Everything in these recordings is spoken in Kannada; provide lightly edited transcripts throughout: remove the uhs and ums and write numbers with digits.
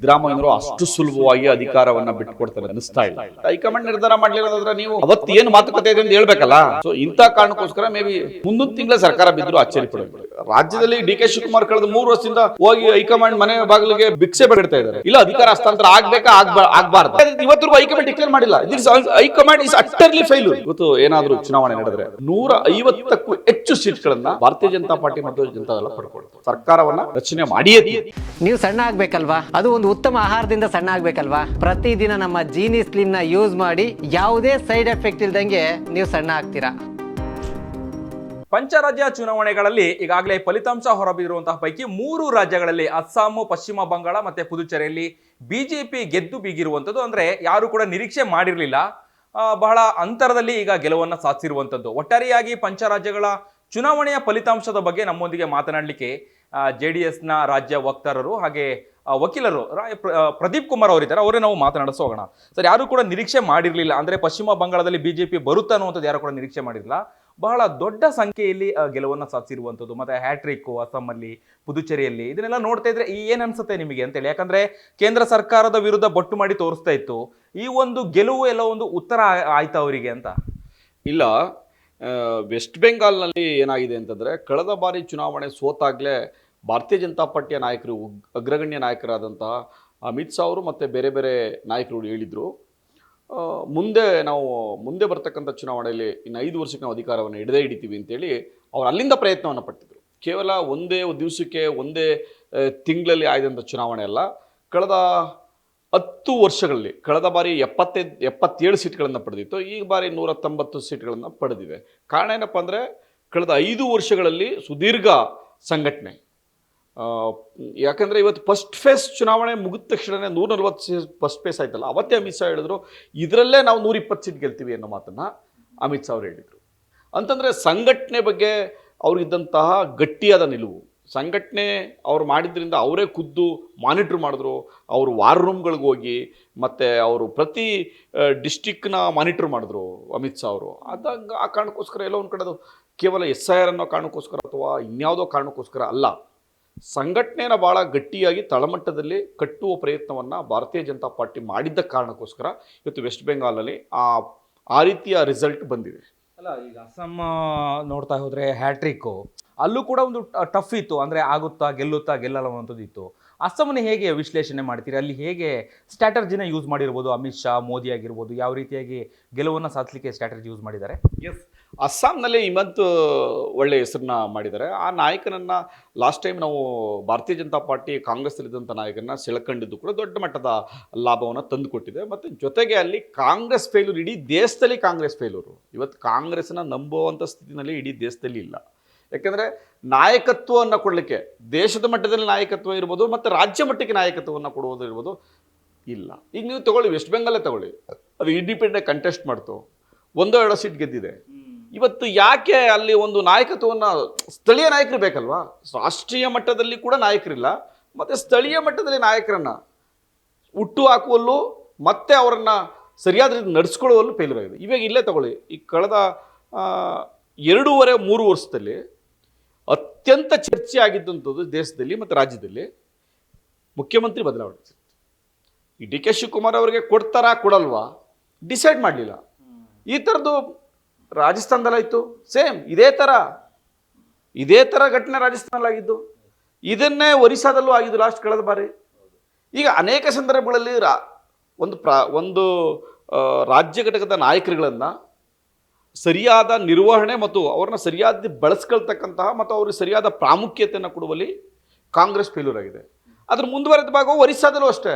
ಸಿದ್ದರಾಮಯ್ಯನವರು ಅಷ್ಟು ಸುಲಭವಾಗಿ ಅಧಿಕಾರವನ್ನ ಬಿಟ್ಟುಕೊಡ್ತಾರೆ ಅನಿಸ್ತಾ ಇಲ್ಲ. ಹೈಕಮಾಂಡ್ ನಿರ್ಧಾರ ಮಾಡ್ಲಿರೋದಾದ್ರೆ ನೀವು ಅವತ್ತು ಏನು ಮಾತುಕತೆ ಇದೆ ಅಂತ ಹೇಳ್ಬೇಕಲ್ಲ. ಸೊ ಇಂಥ ಕಾರಣಕ್ಕೋಸ್ಕರ ಮೇ ಬಿ ಮುಂದಿನ ತಿಂಗಳ ಸರ್ಕಾರ ಬಿದ್ರು ಆಶ್ಚರ್ಯ ಪಡೋದು. ರಾಜ್ಯದಲ್ಲಿ ಡಿ ಕೆ ಶಿವಕುಮಾರ್ ಕಳೆದ 3 ವರ್ಷದಿಂದ ಹೋಗಿ ಹೈಕಮಾಂಡ್ ಮನೆ ಬಾಗಿಲಿಗೆ ಭಿಕ್ಷೆ ಬೇಡ್ತಾ ಇದ್ದಾರೆ. ಇಲ್ಲ ಅಧಿಕಾರ ಹಸ್ತಾಂತರ ಆಗ್ಬೇಕಾ ಆಗ್ಬಾರ್ದು. ಇವತ್ತು ಹೈಕಮಾಂಡ್ ಡಿಕ್ಲೇರ್ ಮಾಡಿಲ್ಲ. High command is utterly failure. ಇವತ್ತು ಏನಾದ್ರೂ ಚುನಾವಣೆ ನಡೆದ್ರೆ 150ಕ್ಕೂ ಹೆಚ್ಚು ಸೀಟ್ಗಳನ್ನ ಭಾರತೀಯ ಜನತಾ ಪಾರ್ಟಿ ಮತ್ತು ಜನತಾ ದಳ ಪಡ್ಕೊಳ್ತಾರೆ. ಸರ್ಕಾರವನ್ನ ರಚನೆ ಮಾಡಿಯೇ ನೀವು ಸಣ್ಣ ಆಗ್ಬೇಕಲ್ವಾ? ಅದು ಒಂದು ಉತ್ತಮ ಆಹಾರದಿಂದ ಸಣ್ಣ ಆಗ್ಬೇಕಲ್ವಾ? ಪ್ರತಿದಿನ ನಮ್ಮ ಜೀನಿ ಸ್ಲಿಮ್ ನ ಯೂಸ್ ಮಾಡಿ ಯಾವುದೇ ಸೈಡ್ ಎಫೆಕ್ಟ್ ಇಲ್ದಂಗೆ ನೀವು ಸಣ್ಣ ಆಗ್ತೀರಾ. ಪಂಚರಾಜ್ಯ ಚುನಾವಣೆಗಳಲ್ಲಿ ಈಗಾಗಲೇ ಫಲಿತಾಂಶ ಹೊರಬಿರುವಂತಹ ಪೈಕಿ 3 ರಾಜ್ಯಗಳಲ್ಲಿ ಅಸ್ಸಾಂ, ಪಶ್ಚಿಮ ಬಂಗಾಳ ಮತ್ತೆ ಪುದುಚೇರಿಯಲ್ಲಿ ಬಿಜೆಪಿ ಗೆದ್ದು ಬೀಗಿರುವಂಥದ್ದು. ಅಂದ್ರೆ ಯಾರು ಕೂಡ ನಿರೀಕ್ಷೆ ಮಾಡಿರಲಿಲ್ಲ. ಬಹಳ ಅಂತರದಲ್ಲಿ ಈಗ ಗೆಲುವನ್ನು ಸಾಧಿಸಿರುವಂಥದ್ದು. ಒಟ್ಟಾರೆಯಾಗಿ ಪಂಚರಾಜ್ಯಗಳ ಚುನಾವಣೆಯ ಫಲಿತಾಂಶದ ಬಗ್ಗೆ ನಮ್ಮೊಂದಿಗೆ ಮಾತನಾಡಲಿಕ್ಕೆ JDS-ನ ರಾಜ್ಯ ವಕ್ತಾರರು ಹಾಗೆ ವಕೀಲರು ಪ್ರದೀಪ್ ಕುಮಾರ್ ಅವರಿದ್ದಾರೆ. ಅವರೇ ನಾವು ಮಾತನಾಡಿಸೋಗೋಣ. ಸರ್, ಯಾರು ಕೂಡ ನಿರೀಕ್ಷೆ ಮಾಡಿರಲಿಲ್ಲ, ಅಂದ್ರೆ ಪಶ್ಚಿಮ ಬಂಗಾಳದಲ್ಲಿ ಬಿಜೆಪಿ ಬರುತ್ತಾ ಅನ್ನುವಂಥದ್ದು ಯಾರು ಕೂಡ ನಿರೀಕ್ಷೆ ಮಾಡಿರಲಿಲ್ಲ. ಬಹಳ ದೊಡ್ಡ ಸಂಖ್ಯೆಯಲ್ಲಿ ಗೆಲುವನ್ನು ಸಾಧಿಸಿರುವಂಥದ್ದು. ಮತ್ತೆ ಹ್ಯಾಟ್ರಿಕ್ ಅಸ್ಸಾಮಲ್ಲಿ, ಪುದುಚೇರಿಯಲ್ಲಿ ಇದನ್ನೆಲ್ಲ ನೋಡ್ತಾ ಇದ್ರೆ ಏನ್ ಅನ್ಸುತ್ತೆ ನಿಮಗೆ ಅಂತೇಳಿ? ಯಾಕಂದ್ರೆ ಕೇಂದ್ರ ಸರ್ಕಾರದ ವಿರುದ್ಧ ಬೊಟ್ಟು ಮಾಡಿ ತೋರಿಸ್ತಾ ಇತ್ತು. ಈ ಒಂದು ಗೆಲುವು ಎಲ್ಲ ಒಂದು ಉತ್ತರ ಆಯ್ತಾ ಅವರಿಗೆ ಅಂತ? ಇಲ್ಲ. ವೆಸ್ಟ್ ಬೆಂಗಾಲ್ನಲ್ಲಿ ಏನಾಗಿದೆ ಅಂತಂದರೆ, ಕಳೆದ ಬಾರಿ ಚುನಾವಣೆ ಸೋತಾಗಲೇ ಭಾರತೀಯ ಜನತಾ ಪಾರ್ಟಿಯ ನಾಯಕರು, ಅಗ್ರಗಣ್ಯ ನಾಯಕರಾದಂತಹ ಅಮಿತ್ ಶಾ ಅವರು ಮತ್ತು ಬೇರೆ ಬೇರೆ ನಾಯಕರು ಹೇಳಿದರು, ಮುಂದೆ ಬರ್ತಕ್ಕಂಥ ಚುನಾವಣೆಯಲ್ಲಿ ಇನ್ನು 5 ವರ್ಷಕ್ಕೆ ನಾವು ಅಧಿಕಾರವನ್ನು ಹಿಡಿತೀವಿ ಅಂತೇಳಿ ಅವ್ರು ಅಲ್ಲಿಂದ ಪ್ರಯತ್ನವನ್ನು ಪಟ್ಟಿದ್ರು. ಕೇವಲ ಒಂದೇ ದಿವಸಕ್ಕೆ ಒಂದೇ ತಿಂಗಳಲ್ಲಿ ಆಯ್ದಂಥ ಚುನಾವಣೆ ಅಲ್ಲ. ಕಳೆದ 10 ವರ್ಷಗಳಲ್ಲಿ ಕಳೆದ ಬಾರಿ 77 ಸೀಟ್ಗಳನ್ನು ಪಡೆದಿತ್ತು. ಈ ಬಾರಿ 190 ಸೀಟ್ಗಳನ್ನು ಪಡೆದಿದೆ. ಕಾರಣ ಏನಪ್ಪ ಅಂದರೆ, ಕಳೆದ 5 ವರ್ಷಗಳಲ್ಲಿ ಸುದೀರ್ಘ ಸಂಘಟನೆ. ಯಾಕಂದರೆ ಇವತ್ತು ಫಸ್ಟ್ ಫೇಸ್ ಚುನಾವಣೆ ಮುಗಿದ ತಕ್ಷಣವೇ 140 ಫಸ್ಟ್ ಫೇಸ್ ಆಯ್ತಲ್ಲ, ಅವತ್ತೇ ಅಮಿತ್ ಶಾ ಹೇಳಿದ್ರು ಇದರಲ್ಲೇ ನಾವು 120 ಸೀಟ್ ಗೆಲ್ತೀವಿ ಅನ್ನೋ ಮಾತನ್ನು ಅಮಿತ್ ಶಾ ಅವರು ಹೇಳಿದರು. ಅಂತಂದರೆ ಸಂಘಟನೆ ಬಗ್ಗೆ ಅವ್ರಿಗಿದ್ದಂತಹ ಗಟ್ಟಿಯಾದ ನಿಲುವು, ಸಂಘಟನೆ ಅವ್ರು ಮಾಡಿದ್ರಿಂದ ಅವರೇ ಖುದ್ದು ಮಾನಿಟ್ರ್ ಮಾಡಿದ್ರು. ಅವರು ವಾರ್ ರೂಮ್ಗಳಿಗೆ ಹೋಗಿ ಮತ್ತು ಅವರು ಪ್ರತಿ ಡಿಸ್ಟಿಕ್ನ ಮಾನಿಟ್ರ್ ಮಾಡಿದ್ರು ಅಮಿತ್ ಶಾ ಅವರು. ಆ ಕಾರಣಕ್ಕೋಸ್ಕರ ಎಲ್ಲೋ ಒಂದು ಕಡೆ ಅದು ಕೇವಲ SIR ಅನ್ನೋ ಕಾರಣಕ್ಕೋಸ್ಕರ ಅಥವಾ ಇನ್ಯಾವುದೋ ಕಾರಣಕ್ಕೋಸ್ಕರ ಅಲ್ಲ, ಸಂಘಟನೆಯನ್ನು ಭಾಳ ಗಟ್ಟಿಯಾಗಿ ತಳಮಟ್ಟದಲ್ಲಿ ಕಟ್ಟುವ ಪ್ರಯತ್ನವನ್ನು ಭಾರತೀಯ ಜನತಾ ಪಾರ್ಟಿ ಮಾಡಿದ್ದ ಕಾರಣಕ್ಕೋಸ್ಕರ ಇವತ್ತು ವೆಸ್ಟ್ ಬೆಂಗಾಲಲ್ಲಿ ಆ ರೀತಿಯ ರಿಸಲ್ಟ್ ಬಂದಿದೆ. ಅಲ್ಲ, ಈಗ ಅಸ್ಸಾಂ ನೋಡ್ತಾ ಹೋದ್ರೆ ಹ್ಯಾಟ್ರಿಕ್ ಅಲ್ಲೂ ಕೂಡ ಒಂದು ಟಫ್ ಇತ್ತು. ಅಂದ್ರೆ ಆಗುತ್ತಾ ಗೆಲ್ಲಲ್ಲ ಅನ್ನೋದು ಇತ್ತು. ಅಸ್ಸಾಂನ ಹೇಗೆ ವಿಶ್ಲೇಷಣೆ ಮಾಡ್ತೀರಿ? ಅಲ್ಲಿ ಹೇಗೆ ಸ್ಟ್ರಾಟಜಿನ ಯೂಸ್ ಮಾಡಿರ್ಬೋದು ಅಮಿತ್ ಶಾ, ಮೋದಿ ಆಗಿರ್ಬೋದು? ಯಾವ ರೀತಿಯಾಗಿ ಗೆಲುವನ್ನು ಸಾಧಿಸಲಿಕ್ಕೆ ಸ್ಟ್ರಾಟಜಿ ಯೂಸ್ ಮಾಡಿದ್ದಾರೆ? ಎಸ್, ಅಸ್ಸಾಂನಲ್ಲಿ ಹಿಮಂತ್ ಒಳ್ಳೆಯ ಹೆಸರನ್ನ ಮಾಡಿದ್ದಾರೆ. ಆ ನಾಯಕನನ್ನು ಲಾಸ್ಟ್ ಟೈಮ್ ನಾವು ಭಾರತೀಯ ಜನತಾ ಪಾರ್ಟಿ ಕಾಂಗ್ರೆಸ್ಸಲ್ಲಿದ್ದಂಥ ನಾಯಕನ ಸೆಳ್ಕೊಂಡಿದ್ದು ಕೂಡ ದೊಡ್ಡ ಮಟ್ಟದ ಲಾಭವನ್ನು ತಂದು ಕೊಟ್ಟಿದೆ. ಮತ್ತು ಜೊತೆಗೆ ಅಲ್ಲಿ ಕಾಂಗ್ರೆಸ್ ಫೇಲ್ಯೂರ್, ಇಡೀ ದೇಶದಲ್ಲಿ ಕಾಂಗ್ರೆಸ್ ಫೇಲ್ಯೂರು. ಇವತ್ತು ಕಾಂಗ್ರೆಸ್ನ ನಂಬುವಂಥ ಸ್ಥಿತಿನಲ್ಲಿ ಇಡೀ ದೇಶದಲ್ಲಿ ಇಲ್ಲ. ಯಾಕೆಂದರೆ ನಾಯಕತ್ವವನ್ನು ಕೊಡಲಿಕ್ಕೆ ದೇಶದ ಮಟ್ಟದಲ್ಲಿ ನಾಯಕತ್ವ ಇರ್ಬೋದು ಮತ್ತು ರಾಜ್ಯ ಮಟ್ಟಕ್ಕೆ ನಾಯಕತ್ವವನ್ನು ಕೊಡುವುದು ಇರ್ಬೋದು ಇಲ್ಲ. ಈಗ ನೀವು ತಗೊಳ್ಳಿ, ವೆಸ್ಟ್ ಬೆಂಗಾಲೇ ತಗೊಳ್ಳಿ, ಅದು ಇಂಡಿಪೆಂಡೆಂಟ್ ಕಂಟೆಸ್ಟ್ ಮಾಡ್ತು, 1-2 ಸೀಟ್ ಗೆದ್ದಿದೆ. ಇವತ್ತು ಯಾಕೆ ಅಲ್ಲಿ ಒಂದು ನಾಯಕತ್ವವನ್ನು, ಸ್ಥಳೀಯ ನಾಯಕರು ಬೇಕಲ್ವಾ? ರಾಷ್ಟ್ರೀಯ ಮಟ್ಟದಲ್ಲಿ ಕೂಡ ನಾಯಕರಿಲ್ಲ, ಮತ್ತು ಸ್ಥಳೀಯ ಮಟ್ಟದಲ್ಲಿ ನಾಯಕರನ್ನು ಹುಟ್ಟು ಹಾಕುವಲ್ಲೂ ಮತ್ತು ಅವರನ್ನು ಸರಿಯಾದ ರೀತಿ ನಡೆಸ್ಕೊಳ್ಳುವಲ್ಲೂ ಫೇಲ್ಯೂರ್ ಆಗಿದೆ. ಇವಾಗ ಇಲ್ಲೇ ತಗೊಳ್ಳಿ, ಈ ಕಳೆದ 2.5-3 ವರ್ಷದಲ್ಲಿ ಅತ್ಯಂತ ಚರ್ಚೆ ಆಗಿದ್ದಂಥದ್ದು ದೇಶದಲ್ಲಿ ಮತ್ತು ರಾಜ್ಯದಲ್ಲಿ ಮುಖ್ಯಮಂತ್ರಿ ಬದಲಾವಣೆ. ಈ ಡಿ ಕೆ ಶಿವಕುಮಾರ್ ಅವರಿಗೆ ಕೊಡ್ತಾರಾ ಕೊಡಲ್ವಾ ಡಿಸೈಡ್ ಮಾಡಲಿಲ್ಲ. ಈ ಥರದ್ದು ರಾಜಸ್ಥಾನದಲ್ಲಾಯಿತು, ಸೇಮ್ ಇದೇ ಥರ ಘಟನೆ ರಾಜಸ್ಥಾನದಲ್ಲಾಗಿದ್ದು, ಇದನ್ನೇ ಒರಿಸ್ಸಾದಲ್ಲೂ ಆಗಿದ್ದು ಲಾಸ್ಟ್ ಕಳೆದ ಬಾರಿ. ಈಗ ಅನೇಕ ಸಂದರ್ಭಗಳಲ್ಲಿ ಒಂದು ರಾಜ್ಯ ಘಟಕದ ನಾಯಕರುಗಳನ್ನು ಸರಿಯಾದ ನಿರ್ವಹಣೆ ಮತ್ತು ಅವ್ರನ್ನ ಸರಿಯಾದ ಬಳಸ್ಕೊಳ್ತಕ್ಕಂತಹ ಮತ್ತು ಅವ್ರಿಗೆ ಸರಿಯಾದ ಪ್ರಾಮುಖ್ಯತೆಯನ್ನು ಕೊಡುವಲ್ಲಿ ಕಾಂಗ್ರೆಸ್ ಫೇಲ್ಯೂರ್ ಆಗಿದೆ. ಅದ್ರ ಮುಂದುವರೆದ ಭಾಗ ಒರಿಸ್ಸಾದಲ್ಲೂ ಅಷ್ಟೇ.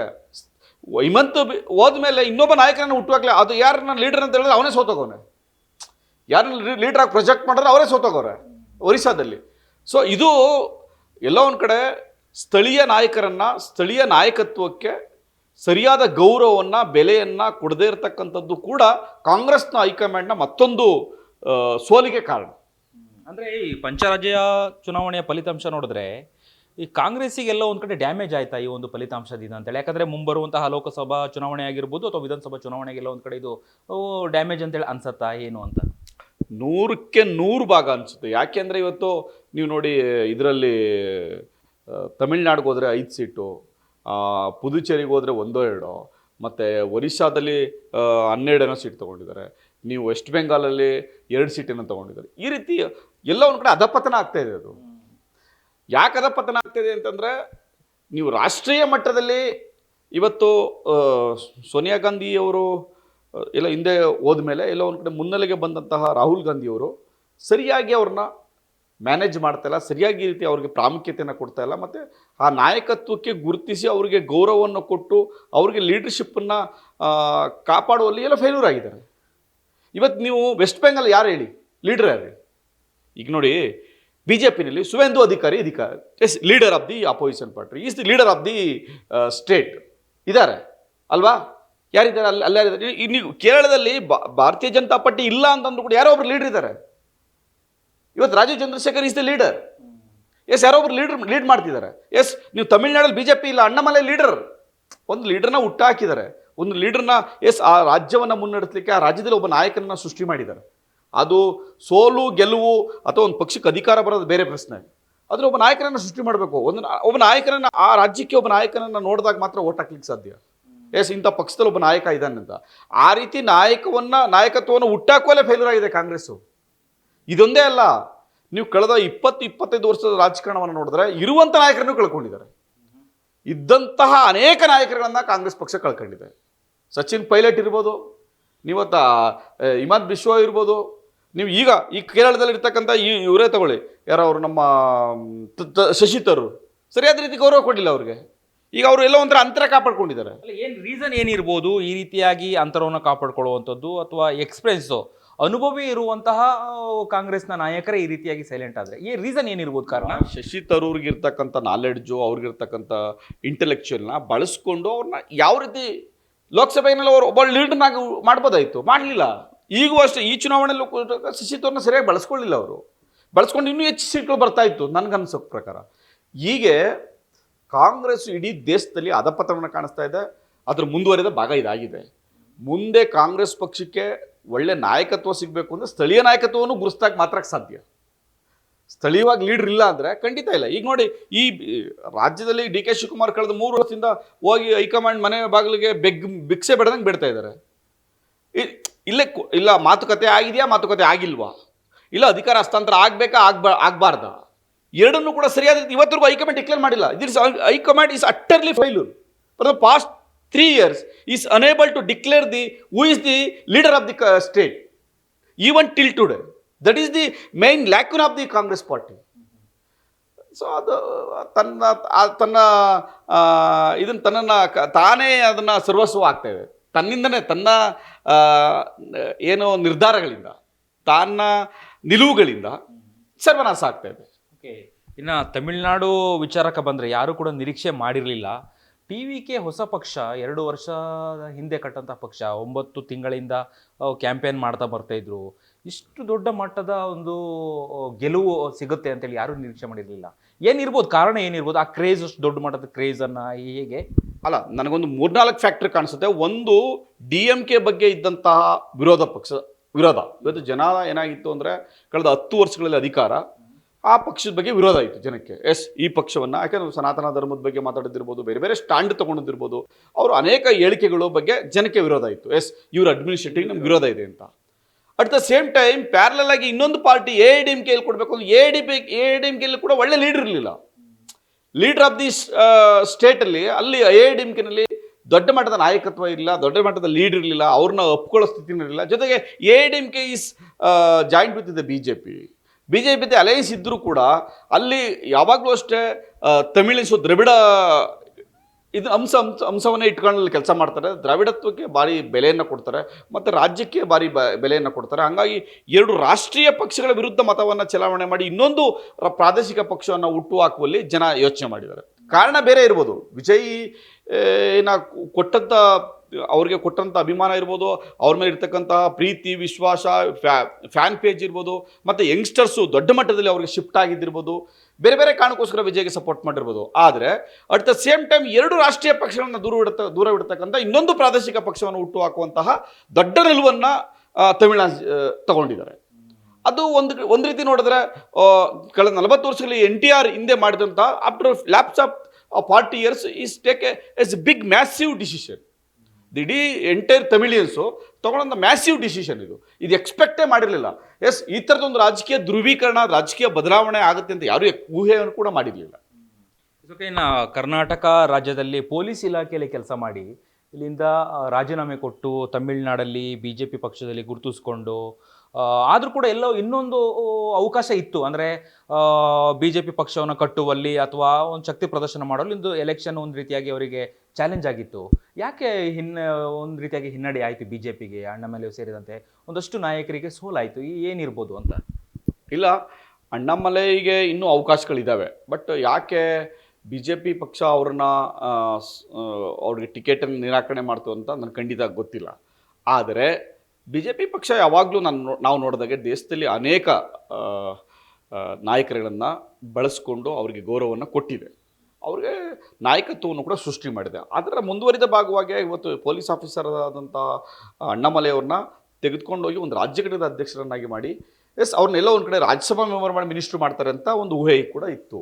ಹಿಮಂತ್ ಹೋದ್ಮೇಲೆ ಇನ್ನೊಬ್ಬ ನಾಯಕರನ್ನು ಹುಟ್ಟುವಾಗಲೇ ಅದು ಯಾರನ್ನ ಲೀಡರ್ ಅಂತ ಹೇಳಿದ್ರೆ ಅವನೇ ಸೋತೋಗವನೆ, ಯಾರನ್ನ ಲೀಡರಾಗಿ ಪ್ರೊಜೆಕ್ಟ್ ಮಾಡಿದ್ರೆ ಅವರೇ ಸೋತೋಗವ್ರೆ ಒರಿಸ್ಸಾದಲ್ಲಿ. ಸೊ ಇದು ಎಲ್ಲೋ ಒಂದು ಕಡೆ ಸ್ಥಳೀಯ ನಾಯಕರನ್ನು, ಸ್ಥಳೀಯ ನಾಯಕತ್ವಕ್ಕೆ ಸರಿಯಾದ ಗೌರವವನ್ನು, ಬೆಲೆಯನ್ನು ಕೊಡದೇ ಇರತಕ್ಕಂಥದ್ದು ಕೂಡ ಕಾಂಗ್ರೆಸ್ನ ಹೈಕಮಾಂಡ್ನ ಮತ್ತೊಂದು ಸೋಲಿಗೆ ಕಾರಣ. ಅಂದರೆ ಈ ಪಂಚರಾಜ್ಯ ಚುನಾವಣೆಯ ಫಲಿತಾಂಶ ನೋಡಿದ್ರೆ ಈ ಕಾಂಗ್ರೆಸ್ಸಿಗೆಲ್ಲ ಒಂದು ಕಡೆ ಡ್ಯಾಮೇಜ್ ಆಯ್ತಾ ಈ ಒಂದು ಫಲಿತಾಂಶದಿಂದ ಅಂತೇಳಿ? ಯಾಕಂದರೆ ಮುಂಬರುವಂತಹ ಲೋಕಸಭಾ ಚುನಾವಣೆ ಆಗಿರ್ಬೋದು ಅಥವಾ ವಿಧಾನಸಭಾ ಚುನಾವಣೆಗೆಲ್ಲ ಒಂದು ಕಡೆ ಇದು ಡ್ಯಾಮೇಜ್ ಅಂತೇಳಿ ಅನ್ಸತ್ತಾ ಏನು ಅಂತ? 100ಕ್ಕೆ 100 ಭಾಗ ಅನಿಸುತ್ತೆ. ಯಾಕೆಂದರೆ ಇವತ್ತು ನೀವು ನೋಡಿ, ಇದರಲ್ಲಿ ತಮಿಳ್ನಾಡಿಗೆ ಹೋದರೆ 5 ಸೀಟು, ಪುದುಚೇರಿಗೆ ಹೋದರೆ 1-2, ಮತ್ತು ಒರಿಸ್ಸಾದಲ್ಲಿ 12 ಸೀಟ್ ತೊಗೊಂಡಿದ್ದಾರೆ, ನೀವು ವೆಸ್ಟ್ ಬೆಂಗಾಲಲ್ಲಿ 2 ಸೀಟನ್ನು ತೊಗೊಂಡಿದ್ದಾರೆ. ಈ ರೀತಿ ಎಲ್ಲ ಒಂದು ಕಡೆ ಅಧಪತನ ಆಗ್ತಾ ಇದೆ. ಅದು ಯಾಕೆ ಅಧಪತನ ಆಗ್ತಾಯಿದೆ ಅಂತಂದರೆ, ನೀವು ರಾಷ್ಟ್ರೀಯ ಮಟ್ಟದಲ್ಲಿ ಇವತ್ತು ಸೋನಿಯಾ ಗಾಂಧಿಯವರು ಎಲ್ಲ ಹಿಂದೆ ಹೋದ್ಮೇಲೆ ಎಲ್ಲ ಒಂದು ಕಡೆ ಮುನ್ನೆಲೆಗೆ ಬಂದಂತಹ ರಾಹುಲ್ ಗಾಂಧಿಯವರು ಸರಿಯಾಗಿ ಅವ್ರನ್ನ ಮ್ಯಾನೇಜ್ ಮಾಡ್ತಾ ಇಲ್ಲ, ಸರಿಯಾಗಿ ರೀತಿ ಅವ್ರಿಗೆ ಪ್ರಾಮುಖ್ಯತೆಯನ್ನು ಕೊಡ್ತಾ ಇಲ್ಲ, ಮತ್ತು ಆ ನಾಯಕತ್ವಕ್ಕೆ ಗುರುತಿಸಿ ಅವರಿಗೆ ಗೌರವವನ್ನು ಕೊಟ್ಟು ಅವ್ರಿಗೆ ಲೀಡರ್ಶಿಪ್ಪನ್ನು ಕಾಪಾಡುವಲ್ಲಿ ಎಲ್ಲ ಫೇಲ್ಯೂರ್ ಆಗಿದ್ದಾರೆ. ಇವತ್ತು ನೀವು ವೆಸ್ಟ್ ಬೆಂಗಾಲ್ ಯಾರು ಹೇಳಿ ಲೀಡರ್ ಯಾರು? ಈಗ ನೋಡಿ, ಬಿ ಜೆ ಪಿನಲ್ಲಿ Suvendu Adhikari as leader of the opposition party, is the leader of the state ಇದ್ದಾರೆ ಅಲ್ವಾ? ಯಾರಿದ್ದಾರೆ ಅಲ್ಲಾರಿದ್ದಾರೆ? ನೀವು ಕೇರಳದಲ್ಲಿ ಭಾರತೀಯ ಜನತಾ ಪಾರ್ಟಿ ಇಲ್ಲ ಅಂತಂದ್ರೂ ಕೂಡ ಯಾರೋ ಒಬ್ರು ಲೀಡರ್ ಇದ್ದಾರೆ. ಇವತ್ತು Rajeev Chandrasekhar is the leader. Yes, ಯಾರೋ ಒಬ್ರು ಲೀಡ್ ಮಾಡ್ತಿದ್ದಾರೆ. ಎಸ್, ನೀವು ತಮಿಳ್ನಾಡಲ್ಲಿ ಬಿ ಜೆ ಪಿ ಇಲ್ಲ, ಅಣ್ಣಾಮಲೈ ಲೀಡರ್. ಒಂದು ಲೀಡರ್ನ ಹುಟ್ಟಾಕಿದ್ದಾರೆ, ಒಂದು ಲೀಡರ್ನ ಎಸ್ ಆ ರಾಜ್ಯವನ್ನು ಮುನ್ನಡೆಸಲಿಕ್ಕೆ ಆ ರಾಜ್ಯದಲ್ಲಿ ಒಬ್ಬ ನಾಯಕನನ್ನು ಸೃಷ್ಟಿ ಮಾಡಿದ್ದಾರೆ. ಅದು ಸೋಲು ಗೆಲುವು ಅಥವಾ ಒಂದು ಪಕ್ಷಕ್ಕೆ ಅಧಿಕಾರ ಬರೋದು ಬೇರೆ ಪ್ರಶ್ನೆ, ಆದರೆ ಒಬ್ಬ ನಾಯಕನನ್ನು ಸೃಷ್ಟಿ ಮಾಡಬೇಕು. ಒಬ್ಬ ನಾಯಕನನ್ನು ಆ ರಾಜ್ಯಕ್ಕೆ ಒಬ್ಬ ನಾಯಕನನ್ನು ನೋಡಿದಾಗ ಮಾತ್ರ ಓಟ್ ಹಾಕ್ಲಿಕ್ಕೆ ಸಾಧ್ಯ. ಎಸ್, ಇಂಥ ಪಕ್ಷದಲ್ಲಿ ಒಬ್ಬ ನಾಯಕ ಇದ್ದಾನೆ ಅಂತ. ಆ ರೀತಿ ನಾಯಕತ್ವವನ್ನು ಹುಟ್ಟಾಕುವಲ್ಲೇ ಫೇಲ್ಯೂರ್ ಆಗಿದೆ ಕಾಂಗ್ರೆಸ್ಸು. ಇದೊಂದೇ ಅಲ್ಲ, ನೀವು ಕಳೆದ 20-25 ವರ್ಷದ ರಾಜಕಾರಣವನ್ನು ನೋಡಿದ್ರೆ ಇರುವಂಥ ನಾಯಕರನ್ನು ಕಳ್ಕೊಂಡಿದ್ದಾರೆ. ಇದ್ದಂತಹ ಅನೇಕ ನಾಯಕರುಗಳನ್ನ ಕಾಂಗ್ರೆಸ್ ಪಕ್ಷ ಕಳ್ಕೊಂಡಿದೆ. ಸಚಿನ್ ಪೈಲಟ್ ಇರ್ಬೋದು, ನೀವತ್ತು ಹಿಮಂತ ಬಿಶ್ವ ಇರ್ಬೋದು, ನೀವು ಈಗ ಈ ಕೇರಳದಲ್ಲಿ ಇರ್ತಕ್ಕಂಥ ಇವರೇ ತಗೊಳ್ಳಿ, ಯಾರು ಅವರು ನಮ್ಮ ಶಶಿ ತರೂರ್, ಸರಿಯಾದ ರೀತಿ ಗೌರವ ಕೊಡಲಿಲ್ಲ ಅವ್ರಿಗೆ. ಈಗ ಅವರು ಎಲ್ಲ ಒಂಥರ ಅಂತರ ಕಾಪಾಡ್ಕೊಂಡಿದ್ದಾರೆ. ಏನು ರೀಸನ್ ಏನಿರ್ಬೋದು ಈ ರೀತಿಯಾಗಿ ಅಂತರವನ್ನು ಕಾಪಾಡ್ಕೊಳ್ಳುವಂಥದ್ದು, ಅಥವಾ ಎಕ್ಸ್ಪೀರಿಯನ್ಸು ಅನುಭವಿ ಇರುವಂತಹ ಕಾಂಗ್ರೆಸ್ನ ನಾಯಕರೇ ಈ ರೀತಿಯಾಗಿ ಸೈಲೆಂಟ್ ಆದರೆ ರೀಸನ್ ಏನಿರ್ಬೋದು ಕಾರಣ? ಶಶಿ ತರೂರ್ಗೆ ಇರ್ತಕ್ಕಂಥ ನಾಲೆಡ್ಜು, ಅವ್ರಿಗಿರ್ತಕ್ಕಂಥ ಇಂಟೆಲೆಕ್ಚುಯಲ್ನ ಬಳಸ್ಕೊಂಡು ಅವ್ರನ್ನ ಯಾವ ರೀತಿ ಲೋಕಸಭೆಯಲ್ಲಿ ಅವರು ಒಬ್ಬ ಲೀಡರ್ನಾಗಿ ಮಾಡ್ಬೋದಾಯಿತು, ಮಾಡಲಿಲ್ಲ. ಈಗೂ ಅಷ್ಟೇ, ಈ ಚುನಾವಣೆಯಲ್ಲೂ ಶಶಿ ತರೂರ್ನ ಸರಿಯಾಗಿ ಬಳಸ್ಕೊಳ್ಳಿಲ್ಲ. ಅವರು ಬಳಸ್ಕೊಂಡು ಇನ್ನೂ ಹೆಚ್ಚು ಸೀಟ್ಗಳು ಬರ್ತಾ ಇತ್ತು ನನಗನ್ಸೋ ಪ್ರಕಾರ. ಹೀಗೆ ಕಾಂಗ್ರೆಸ್ ಇಡೀ ದೇಶದಲ್ಲಿ ಅಧಪತನವನ್ನು ಕಾಣಿಸ್ತಾ ಇದೆ. ಅದ್ರ ಮುಂದುವರಿದ ಭಾಗ ಇದಾಗಿದೆ. ಮುಂದೆ ಕಾಂಗ್ರೆಸ್ ಪಕ್ಷಕ್ಕೆ ಒಳ್ಳೆ ನಾಯಕತ್ವ ಸಿಗಬೇಕು ಅಂದರೆ ಸ್ಥಳೀಯ ನಾಯಕತ್ವವನ್ನು ಗುರುಸ್ದಾಗ ಮಾತ್ರ ಸಾಧ್ಯ. ಸ್ಥಳೀಯವಾಗಿ ಲೀಡರ್ ಇಲ್ಲ ಅಂದರೆ ಖಂಡಿತ ಇಲ್ಲ. ಈಗ ನೋಡಿ, ಈ ರಾಜ್ಯದಲ್ಲಿ ಡಿ ಕೆ ಶಿವಕುಮಾರ್ ಕಳೆದ 3 ವರ್ಷದಿಂದ ಹೋಗಿ ಹೈಕಮಾಂಡ್ ಮನೆ ಬಾಗಿಲಿಗೆ ಭಿಕ್ಷೆ ಬೇಡದಂಗೆ ಬೇಡ್ತಾ ಇದ್ದಾರೆ. ಇಲ್ಲ ಮಾತುಕತೆ ಆಗಿದೆಯಾ, ಮಾತುಕತೆ ಆಗಿಲ್ವಾ, ಇಲ್ಲ ಅಧಿಕಾರ ಹಸ್ತಾಂತರ ಆಗಬೇಕಾ ಆಗಬಾರ್ದಾ, ಎರಡನ್ನೂ ಕೂಡ ಸರಿಯಾದ ರೀತಿ ಇವತ್ತರೆಗೂ ಹೈಕಮಾಂಡ್ ಡಿಕ್ಲೇರ್ ಮಾಡಿಲ್ಲ. High command is ಅಟ್ಟರ್ಲಿ failure for the past 3 years, is unable to declare who is the leader of the state, even till today. That is the main lacuna of the Congress party. So ಅದು ತನ್ನನ್ನು ತಾನೇ ಅದನ್ನು ಸರ್ವಸ್ವ ಆಗ್ತಾ ಇದೆ. ತನ್ನಿಂದನೇ, ತನ್ನ ಏನು ನಿರ್ಧಾರಗಳಿಂದ, ತನ್ನ ನಿಲುವುಗಳಿಂದ ಸರ್ವನಾಶ ಆಗ್ತಾ ಇದೆ. ಓಕೆ, ಇನ್ನು ತಮಿಳುನಾಡು ವಿಚಾರಕ್ಕೆ ಬಂದರೆ ಯಾರು ಕೂಡ ನಿರೀಕ್ಷೆ ಮಾಡಿರಲಿಲ್ಲ. ಟಿ.ವಿ.ಕೆ ಹೊಸ ಪಕ್ಷ, 2 ವರ್ಷದ ಹಿಂದೆ ಕಟ್ಟಂಥ ಪಕ್ಷ, 9 ತಿಂಗಳಿಂದ ಕ್ಯಾಂಪೇನ್ ಮಾಡ್ತಾ ಬರ್ತಾಯಿದ್ರು. ಇಷ್ಟು ದೊಡ್ಡ ಮಟ್ಟದ ಒಂದು ಗೆಲುವು ಸಿಗುತ್ತೆ ಅಂತೇಳಿ ಯಾರೂ ನಿರೀಕ್ಷೆ ಮಾಡಿರಲಿಲ್ಲ. ಏನಿರ್ಬೋದು ಕಾರಣ, ಏನಿರ್ಬೋದು ಆ ಕ್ರೇಜ್, ಅಷ್ಟು ದೊಡ್ಡ ಮಟ್ಟದ ಕ್ರೇಜನ್ನು ಹೇಗೆ? ಅಲ್ಲ, ನನಗೊಂದು 3-4 ಫ್ಯಾಕ್ಟ್ರಿ ಕಾಣಿಸುತ್ತೆ. ಒಂದು, DMK ಬಗ್ಗೆ ಇದ್ದಂತಹ ವಿರೋಧ. ಇವತ್ತು ಜನ ಏನಾಗಿತ್ತು ಅಂದರೆ, ಕಳೆದ 10 ವರ್ಷಗಳಲ್ಲಿ ಅಧಿಕಾರ, ಆ ಪಕ್ಷದ ಬಗ್ಗೆ ವಿರೋಧ ಇತ್ತು ಜನಕ್ಕೆ. ಎಸ್, ಈ ಪಕ್ಷವನ್ನು ಯಾಕೆಂದ್ರೆ ಸನಾತನ ಧರ್ಮದ ಬಗ್ಗೆ ಮಾತಾಡೋದಿರ್ಬೋದು, ಬೇರೆ ಬೇರೆ ಸ್ಟ್ಯಾಂಡ್ ತೊಗೊಂಡಿರ್ಬೋದು, ಅವರು ಅನೇಕ ಹೇಳಿಕೆಗಳ ಬಗ್ಗೆ ಜನಕ್ಕೆ ವಿರೋಧ ಇತ್ತು. ಎಸ್, ಇವ್ರ ಅಡ್ಮಿನಿಸ್ಟ್ರೇಟಿವ್ ನಮ್ಗೆ ವಿರೋಧ ಇದೆ ಅಂತ. At the same time parallel ಆಗಿ ಇನ್ನೊಂದು ಪಾರ್ಟಿ AIDMK ಕೊಡಬೇಕು ಅಂದ್ರೆ AIDMK ಕೂಡ ಒಳ್ಳೆ ಲೀಡರ್ ಇರಲಿಲ್ಲ. ಲೀಡರ್ ಆಫ್ ದಿ ಸ್ಟೇಟಲ್ಲಿ ಅಲ್ಲಿ AIDMKನಲ್ಲಿ ದೊಡ್ಡ ಮಟ್ಟದ ನಾಯಕತ್ವ ಇಲ್ಲ, ದೊಡ್ಡ ಮಟ್ಟದ ಲೀಡರ್ ಇರಲಿಲ್ಲ, ಅವ್ರನ್ನ ಒಪ್ಕೊಳ್ಳೋ ಸ್ಥಿತಿನೂ ಇರಲಿಲ್ಲ. ಜೊತೆಗೆ AIDMK is joint with the BJP alliance ಇದ್ದರೂ ಕೂಡ ಅಲ್ಲಿ ಯಾವಾಗಲೂ ಅಷ್ಟೇ ತಮಿಳಿಸು ದ್ರವಿಡ ಅಂಶವನ್ನೇ ಇಟ್ಕೊಂಡು ಕೆಲಸ ಮಾಡ್ತಾರೆ. ದ್ರಾವಿಡತ್ವಕ್ಕೆ ಭಾರಿ ಬೆಲೆಯನ್ನು ಕೊಡ್ತಾರೆ ಮತ್ತು ರಾಜ್ಯಕ್ಕೆ ಭಾರಿ ಬೆಲೆಯನ್ನು ಕೊಡ್ತಾರೆ. ಹಾಗಾಗಿ 2 ರಾಷ್ಟ್ರೀಯ ಪಕ್ಷಗಳ ವಿರುದ್ಧ ಮತವನ್ನು ಚಲಾವಣೆ ಮಾಡಿ ಇನ್ನೊಂದು ಪ್ರಾದೇಶಿಕ ಪಕ್ಷವನ್ನು ಹುಟ್ಟುಹಾಕುವಲ್ಲಿ ಜನ ಯೋಚನೆ ಮಾಡಿದ್ದಾರೆ. ಕಾರಣ ಬೇರೆ ಇರ್ಬೋದು, ವಿಜಯ್ ಅವ್ರಿಗೆ ಕೊಟ್ಟಂಥ ಅಭಿಮಾನ ಇರ್ಬೋದು, ಅವ್ರ ಮೇಲೆ ಇರ್ತಕ್ಕಂತಹ ಪ್ರೀತಿ, ವಿಶ್ವಾಸ, ಫ್ಯಾನ್ ಪೇಜ್ ಇರ್ಬೋದು, ಮತ್ತು ಯಂಗ್ಸ್ಟರ್ಸು ದೊಡ್ಡ ಮಟ್ಟದಲ್ಲಿ ಅವ್ರಿಗೆ ಶಿಫ್ಟ್ ಆಗಿದ್ದಿರ್ಬೋದು, ಬೇರೆ ಬೇರೆ ಕಾರಣಕ್ಕೋಸ್ಕರ ವಿಜಯ್ಗೆ ಸಪೋರ್ಟ್ ಮಾಡಿರ್ಬೋದು. ಆದರೆ ಅಟ್ ದ ಸೇಮ್ ಟೈಮ್ 2 ರಾಷ್ಟ್ರೀಯ ಪಕ್ಷಗಳನ್ನು ದೂರವಿಡ್ತಕ್ಕಂಥ ಇನ್ನೊಂದು ಪ್ರಾದೇಶಿಕ ಪಕ್ಷವನ್ನು ಹುಟ್ಟು ಹಾಕುವಂತಹ ದೊಡ್ಡ ನಿಲುವನ್ನು ತಮಿಳುನಾಡು ತಗೊಂಡಿದ್ದಾರೆ. ಅದು ಒಂದು ರೀತಿ ನೋಡಿದ್ರೆ ಕಳೆದ 40 ವರ್ಷಗಳಲ್ಲಿ NTR ಹಿಂದೆ ಮಾಡಿದಂಥ ಆಫ್ಟರ್ ಲ್ಯಾಪ್ಸ್ ಆಫ್ ಆ 40 years is takes big massive decision. ಇಡೀ ಎಂಟೈರ್ ತಮಿಳಿಯನ್ಸು ತಗೊಂಡಂಥ ಮ್ಯಾಸಿವ್ ಡಿಸಿಷನ್ ಇದು ಎಕ್ಸ್ಪೆಕ್ಟೇ ಮಾಡಿರಲಿಲ್ಲ. ಎಸ್, ಈ ಥರದೊಂದು ರಾಜಕೀಯ ಧ್ರುವೀಕರಣ, ರಾಜಕೀಯ ಬದಲಾವಣೆ ಆಗುತ್ತೆ ಅಂತ ಯಾರೂ ಊಹೆಯನ್ನು ಕೂಡ ಮಾಡಿರಲಿಲ್ಲ. ಇದಕ್ಕೆ ಇನ್ನು ಕರ್ನಾಟಕ ರಾಜ್ಯದಲ್ಲಿ ಪೊಲೀಸ್ ಇಲಾಖೆಯಲ್ಲಿ ಕೆಲಸ ಮಾಡಿ ಇಲ್ಲಿಂದ ರಾಜೀನಾಮೆ ಕೊಟ್ಟು ತಮಿಳುನಾಡಲ್ಲಿ BJP ಪಕ್ಷದಲ್ಲಿ ಗುರುತಿಸ್ಕೊಂಡು ಆದರೂ ಕೂಡ ಎಲ್ಲೋ ಇನ್ನೊಂದು ಅವಕಾಶ ಇತ್ತು, ಅಂದರೆ BJP ಪಕ್ಷವನ್ನು ಕಟ್ಟುವಲ್ಲಿ ಅಥವಾ ಒಂದು ಶಕ್ತಿ ಪ್ರದರ್ಶನ ಮಾಡಲು ಇಂದು ಎಲೆಕ್ಷನ್ ಒಂದು ರೀತಿಯಾಗಿ ಅವರಿಗೆ ಚಾಲೆಂಜ್ ಆಗಿತ್ತು. ಯಾಕೆ ಒಂದು ರೀತಿಯಾಗಿ ಹಿನ್ನಡೆ ಆಯಿತು BJPಗೆ? ಅಣ್ಣಾಮಲೈ ಸೇರಿದಂತೆ ಒಂದಷ್ಟು ನಾಯಕರಿಗೆ ಸೋಲಾಯಿತು, ಏನಿರ್ಬೋದು ಅಂತ? ಇಲ್ಲ, ಅಣ್ಣಾಮಲೈಗೆ ಇನ್ನೂ ಅವಕಾಶಗಳಿದ್ದಾವೆ. ಬಟ್ ಯಾಕೆ BJP ಪಕ್ಷ ಅವ್ರಿಗೆ ಟಿಕೆಟನ್ನು ನಿರಾಕರಣೆ ಮಾಡ್ತು ಅಂತ ನನಗೆ ಖಂಡಿತ ಗೊತ್ತಿಲ್ಲ. ಆದರೆ BJP ಪಕ್ಷ ಯಾವಾಗಲೂ ನಾವು ನೋಡಿದಾಗೆ ದೇಶದಲ್ಲಿ ಅನೇಕ ನಾಯಕರುಗಳನ್ನು ಬಳಸ್ಕೊಂಡು ಅವರಿಗೆ ಗೌರವವನ್ನು ಕೊಟ್ಟಿದೆ, ಅವ್ರಿಗೆ ನಾಯಕತ್ವವನ್ನು ಕೂಡ ಸೃಷ್ಟಿ ಮಾಡಿದೆ. ಅದರ ಮುಂದುವರಿದ ಭಾಗವಾಗಿ ಇವತ್ತು ಪೊಲೀಸ್ ಆಫೀಸರ್ ಆದಂಥ ಅಣ್ಣಾಮಲೈ ಅವ್ರನ್ನ ತೆಗೆದುಕೊಂಡೋಗಿ ಒಂದು ರಾಜ್ಯ ಘಟಕದ ಅಧ್ಯಕ್ಷರನ್ನಾಗಿ ಮಾಡಿ, ಎಸ್, ಅವ್ರನ್ನೆಲ್ಲ ಒಂದು ಕಡೆ ರಾಜ್ಯಸಭಾ ಮೆಂಬರ್ ಮಾಡಿ ಮಿನಿಸ್ಟ್ರು ಮಾಡ್ತಾರೆ ಅಂತ ಒಂದು ಊಹೆ ಕೂಡ ಇತ್ತು.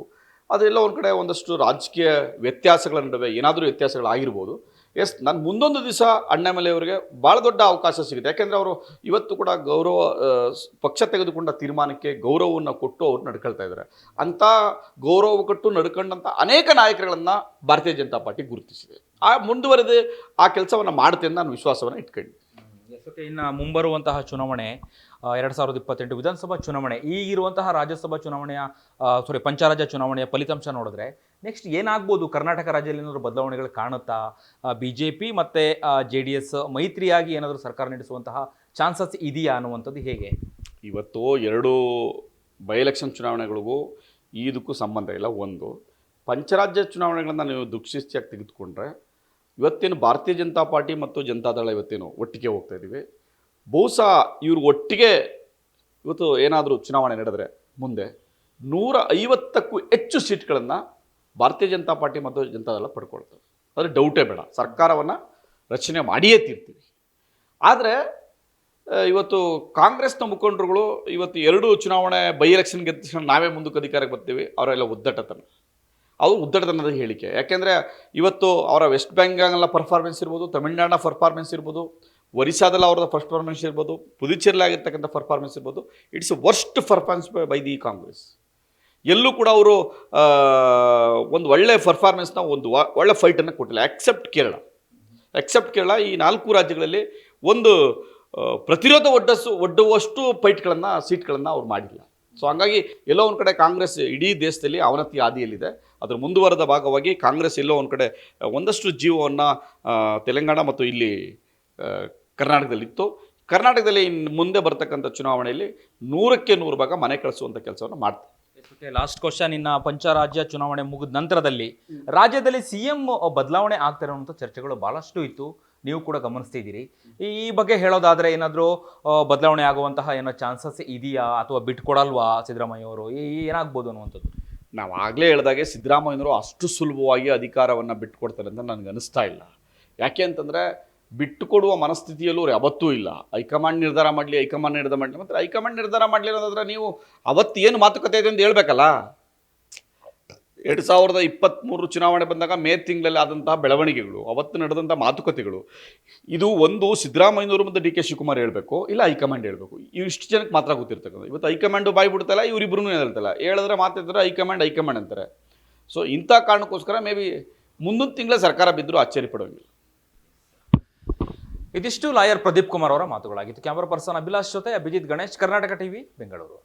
ಅದೆಲ್ಲ ಒಂದು ಕಡೆ ಒಂದಷ್ಟು ರಾಜಕೀಯ ವ್ಯತ್ಯಾಸಗಳ ನಡುವೆ ಏನಾದರೂ ವ್ಯತ್ಯಾಸಗಳಾಗಿರ್ಬೋದು. ಎಸ್, ನಾನು ಮುಂದೊಂದು ದಿವಸ ಅಣ್ಣಾಮಲೈ ಅವರಿಗೆ ಭಾಳ ದೊಡ್ಡ ಅವಕಾಶ ಸಿಗುತ್ತೆ. ಯಾಕೆಂದರೆ ಅವರು ಇವತ್ತು ಕೂಡ ಪಕ್ಷ ತೆಗೆದುಕೊಂಡ ತೀರ್ಮಾನಕ್ಕೆ ಗೌರವವನ್ನು ಕೊಟ್ಟು ಅವ್ರು ನಡ್ಕೊಳ್ತಾ ಇದ್ದಾರೆ. ಅಂಥ ಗೌರವ ಕೊಟ್ಟು ನಡ್ಕೊಂಡಂಥ ಅನೇಕ ನಾಯಕರುಗಳನ್ನು ಭಾರತೀಯ ಜನತಾ ಪಾರ್ಟಿ ಗುರುತಿಸಿದೆ. ಮುಂದುವರೆದು ಆ ಕೆಲಸವನ್ನು ಮಾಡುತ್ತೆ ಅಂತ ನಾನು ವಿಶ್ವಾಸವನ್ನು ಇಟ್ಕೊಂಡಿದ್ದೆ. ಇನ್ನು ಮುಂಬರುವಂತಹ ಚುನಾವಣೆ 2028 ವಿಧಾನಸಭಾ ಚುನಾವಣೆ, ಈಗಿರುವಂತಹ ರಾಜ್ಯಸಭಾ ಚುನಾವಣೆಯ ಪಂಚರಾಜ್ಯ ಚುನಾವಣೆಯ ಫಲಿತಾಂಶ ನೋಡಿದ್ರೆ ನೆಕ್ಸ್ಟ್ ಏನಾಗ್ಬೋದು? ಕರ್ನಾಟಕ ರಾಜ್ಯದಲ್ಲಿ ಏನಾದರೂ ಬದಲಾವಣೆಗಳು ಕಾಣುತ್ತಾ? BJP ಮತ್ತು JDS ಮೈತ್ರಿಯಾಗಿ ಏನಾದರೂ ಸರ್ಕಾರ ನಡೆಸುವಂತಹ ಚಾನ್ಸಸ್ ಇದೆಯಾ ಅನ್ನುವಂಥದ್ದು ಹೇಗೆ? ಇವತ್ತು 2 ಬೈ ಎಲೆಕ್ಷನ್ ಚುನಾವಣೆಗಳಿಗೂ ಇದಕ್ಕೂ ಸಂಬಂಧ ಇಲ್ಲ. ಒಂದು, ಪಂಚರಾಜ್ಯ ಚುನಾವಣೆಗಳನ್ನು ನೀವು ದುಃಖಿಸಿಯಾಗಿ ತೆಗೆದುಕೊಂಡ್ರೆ ಇವತ್ತೇನು ಭಾರತೀಯ ಜನತಾ ಪಾರ್ಟಿ ಮತ್ತು ಜನತಾದಳ ಇವತ್ತೇನು ಒಟ್ಟಿಗೆ ಹೋಗ್ತಾ ಇದ್ದೀವಿ, ಬಹುಶಃ ಇವರು ಒಟ್ಟಿಗೆ ಇವತ್ತು ಏನಾದರೂ ಚುನಾವಣೆ ನಡೆದರೆ ಮುಂದೆ 150ಕ್ಕೂ ಹೆಚ್ಚು ಸೀಟ್ಗಳನ್ನು ಭಾರತೀಯ ಜನತಾ ಪಾರ್ಟಿ ಮತ್ತು ಜನತಾದಳ ಪಡ್ಕೊಳ್ತವೆ. ಆದರೆ ಡೌಟೇ ಬೇಡ, ಸರ್ಕಾರವನ್ನು ರಚನೆ ಮಾಡಿಯೇ ತೀರ್ತೀವಿ. ಆದರೆ ಇವತ್ತು ಕಾಂಗ್ರೆಸ್ನ ಮುಖಂಡರುಗಳು ಇವತ್ತು 2 ಚುನಾವಣೆ ಬೈ ಎಲೆಕ್ಷನ್ ಗೆದ್ದ ತಕ್ಷಣ ನಾವೇ ಮುಂದಕ್ಕೆ ಅಧಿಕಾರಕ್ಕೆ ಬರ್ತೀವಿ, ಅವರೆಲ್ಲ ಉದ್ದಟತನದ ಹೇಳಿಕೆ. ಯಾಕೆಂದರೆ ಇವತ್ತು ಅವರ ವೆಸ್ಟ್ ಬೆಂಗಾಲ್ನ ಪರ್ಫಾರ್ಮೆನ್ಸ್ ಇರ್ಬೋದು, ತಮಿಳುನಾಡಿನ ಪರ್ಫಾರ್ಮೆನ್ಸ್ ಇರ್ಬೋದು, ಒರಿಸ್ಸಾದಲ್ಲಿ ಅವ್ರದ್ದು ಪರ್ಫಾರ್ಮೆನ್ಸ್ ಇರ್ಬೋದು, ಪುದುಚೇರಿಯಲ್ಲಿ ಆಗಿರ್ತಕ್ಕಂಥ ಪರ್ಫಾರ್ಮೆನ್ಸ್ ಇರ್ಬೋದು, it's worst performance by the Congress. ಎಲ್ಲೂ ಕೂಡ ಅವರು ಒಂದು ಒಳ್ಳೆ ಪರ್ಫಾರ್ಮೆನ್ಸ್ನ ಒಂದು ಒಳ್ಳೆ ಫೈಟನ್ನು ಕೊಟ್ಟಿಲ್ಲ. ಎಕ್ಸೆಪ್ಟ್ ಕೇರಳ ಈ 4 ರಾಜ್ಯಗಳಲ್ಲಿ ಒಂದು ಪ್ರತಿರೋಧ ಒಡ್ಡುವಷ್ಟು ಸೀಟ್ಗಳನ್ನು ಅವ್ರು ಮಾಡಿಲ್ಲ. ಸೊ ಹಂಗಾಗಿ ಎಲ್ಲೋ ಒಂದು ಕಡೆ ಕಾಂಗ್ರೆಸ್ ಇಡೀ ದೇಶದಲ್ಲಿ ಅವನತಿ ಹಾದಿಯಲ್ಲಿದೆ. ಅದರ ಮುಂದುವರೆದ ಭಾಗವಾಗಿ ಕಾಂಗ್ರೆಸ್ ಎಲ್ಲೋ ಒಂದು ಕಡೆ ಒಂದಷ್ಟು ಜೀವವನ್ನು ತೆಲಂಗಾಣ ಮತ್ತು ಇಲ್ಲಿ ಕರ್ನಾಟಕದಲ್ಲಿತ್ತು. ಕರ್ನಾಟಕದಲ್ಲಿ ಮುಂದೆ ಬರ್ತಕ್ಕಂಥ ಚುನಾವಣೆಯಲ್ಲಿ 100ಕ್ಕೆ 100 ಭಾಗ ಮನೆ ಕಳಿಸುವಂಥ ಕೆಲಸವನ್ನು ಮಾಡ್ತಾರೆ. ಲಾಸ್ಟ್ ಕ್ವಶನ್, ಇನ್ನು ಪಂಚರಾಜ್ಯ ಚುನಾವಣೆ ಮುಗಿದ ನಂತರದಲ್ಲಿ ರಾಜ್ಯದಲ್ಲಿ CM ಬದಲಾವಣೆ ಆಗ್ತಿರೋಂಥ ಚರ್ಚೆಗಳು ಭಾಳಷ್ಟು ಇತ್ತು, ನೀವು ಕೂಡ ಗಮನಿಸ್ತಿದ್ದೀರಿ. ಈ ಬಗ್ಗೆ ಹೇಳೋದಾದರೆ ಏನಾದರೂ ಬದಲಾವಣೆ ಆಗುವಂತಹ ಏನೋ ಚಾನ್ಸಸ್ ಇದೆಯಾ, ಅಥವಾ ಬಿಟ್ಕೊಡಲ್ವಾ ಸಿದ್ದರಾಮಯ್ಯ ಅವರು? ಏನಾಗ್ಬೋದು ಅನ್ನುವಂಥದ್ದು? ನಾವು ಆಗಲೇ ಹೇಳಿದಾಗೆ ಸಿದ್ದರಾಮಯ್ಯನವರು ಅಷ್ಟು ಸುಲಭವಾಗಿ ಅಧಿಕಾರವನ್ನು ಬಿಟ್ಟುಕೊಡ್ತಾರೆ ಅಂತ ನನಗೆ ಅನಿಸ್ತಾ ಇಲ್ಲ. ಯಾಕೆ ಅಂತಂದರೆ ಬಿಟ್ಟುಕೊಡುವ ಮನಸ್ಥಿತಿಯಲ್ಲೂ ಅವ್ರು ಯಾವತ್ತೂ ಇಲ್ಲ. ಹೈಕಮಾಂಡ್ ನಿರ್ಧಾರ ಮಾಡಲಿ ಮತ್ತು ಹೈಕಮಾಂಡ್ ನಿರ್ಧಾರ ಮಾಡಲಿ ಅನ್ನೋದಾದ್ರೆ ನೀವು ಅವತ್ತು ಏನು ಮಾತುಕತೆ ಇದೆ ಅಂತ ಹೇಳ್ಬೇಕಲ್ಲ. 2023 ಚುನಾವಣೆ ಬಂದಾಗ ಮೇ ತಿಂಗಳಲ್ಲಿ ಆದಂತಹ ಬೆಳವಣಿಗೆಗಳು, ಅವತ್ತು ನಡೆದಂಥ ಮಾತುಕತೆಗಳು, ಇದು ಒಂದು ಸಿದ್ದರಾಮಯ್ಯನವರು ಮತ್ತು DK ಶಿವಕುಮಾರ್ ಹೇಳಬೇಕು, ಇಲ್ಲ ಹೈಕಮಾಂಡ್ ಹೇಳಬೇಕು. ಇಷ್ಟು ಜನಕ್ಕೆ ಮಾತ್ರ ಗೊತ್ತಿರ್ತಕ್ಕಂಥ. ಇವತ್ತು ಹೈಕಮಾಂಡು ಬಾಯಿ ಬಿಡ್ತಲ್ಲ, ಇವರಿಬ್ಬರೂ ಹೇಳ್ತಲ್ಲ, ಹೇಳಿದ್ರೆ ಮಾತಾಡಿದ್ರೆ ಹೈಕಮಾಂಡ್ ಅಂತಾರೆ. ಸೊ ಇಂಥ ಕಾರಣಕ್ಕೋಸ್ಕರ ಮೇ ಬಿ ಮುಂದಿನ ತಿಂಗಳ ಸರ್ಕಾರ ಬಿದ್ದರೂ ಆಶ್ಚರ್ಯ ಪಡೋಂಗಿಲ್ಲ. ಇದಿಷ್ಟು ಲಾಯರ್ ಪ್ರದೀಪ್ ಕುಮಾರ್ ಅವರ ಮಾತುಗಳಾಗಿತ್ತು. ಕ್ಯಾಮರಾ ಪರ್ಸನ್ ಅಭಿಲಾಷ್ ಜೊತೆ ಅಭಿಜಿತ್ ಗಣೇಶ್, ಕರ್ನಾಟಕ ಟಿವಿ, ಬೆಂಗಳೂರು.